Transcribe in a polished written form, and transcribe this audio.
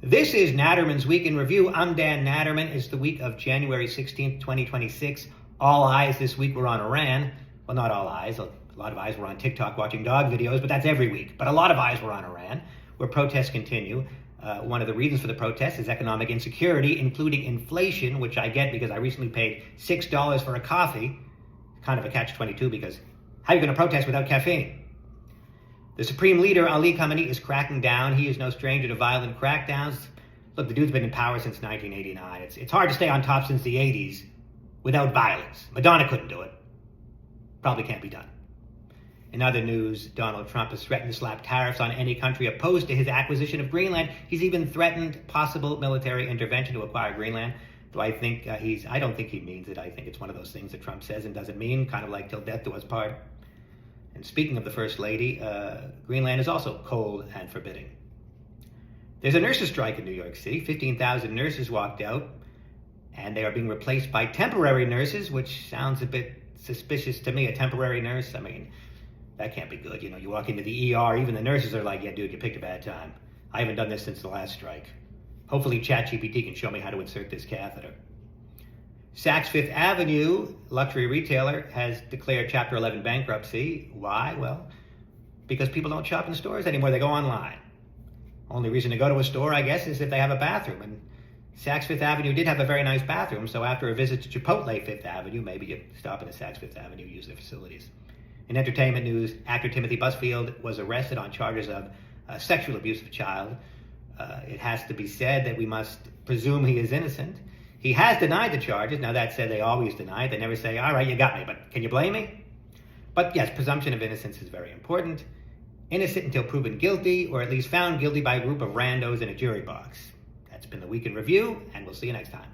This is Natterman's Week in Review. I'm Dan Natterman. It's the week of January 16th, 2026. All eyes this week were on Iran. Well, not all eyes. A lot of eyes were on TikTok watching dog videos, but that's every week. But a lot of eyes were on Iran, where protests continue. One of the reasons for the protests is economic insecurity, including inflation, which I get because I recently paid $6 for a coffee. Kind of a catch-22 because how are you going to protest without caffeine? The Supreme Leader, Ali Khamenei, is cracking down. He is no stranger to violent crackdowns. Look, the dude's been in power since 1989. It's hard to stay on top since the 80s without violence. Madonna couldn't do it. Probably can't be done. In other news, Donald Trump has threatened to slap tariffs on any country opposed to his acquisition of Greenland. He's even threatened possible military intervention to acquire Greenland. Though I don't think he means it. I think it's one of those things that Trump says and doesn't mean, kind of like till death do us part. And speaking of the First Lady, Greenland is also cold and forbidding. There's a nurses' strike in New York City. 15,000 nurses walked out, and they are being replaced by temporary nurses, which sounds a bit suspicious to me. A temporary nurse, I mean, that can't be good. You know, you walk into the ER, even the nurses are like, yeah, dude, you picked a bad time. I haven't done this since the last strike. Hopefully ChatGPT can show me how to insert this catheter. Saks Fifth Avenue, luxury retailer, has declared Chapter 11 bankruptcy. Why? Well, because people don't shop in stores anymore. They go online. Only reason to go to a store, I guess, is if they have a bathroom. And Saks Fifth Avenue did have a very nice bathroom, so after a visit to Chipotle Fifth Avenue, maybe you stop in the Saks Fifth Avenue, use their facilities. In entertainment news, actor Timothy Busfield was arrested on charges of sexual abuse of a child. It has to be said that we must presume he is innocent. He has denied the charges. Now, that said, they always deny it. They never say, all right, you got me, but can you blame me? But yes, presumption of innocence is very important. Innocent until proven guilty, or at least found guilty by a group of randos in a jury box. That's been the Week in Review, and we'll see you next time.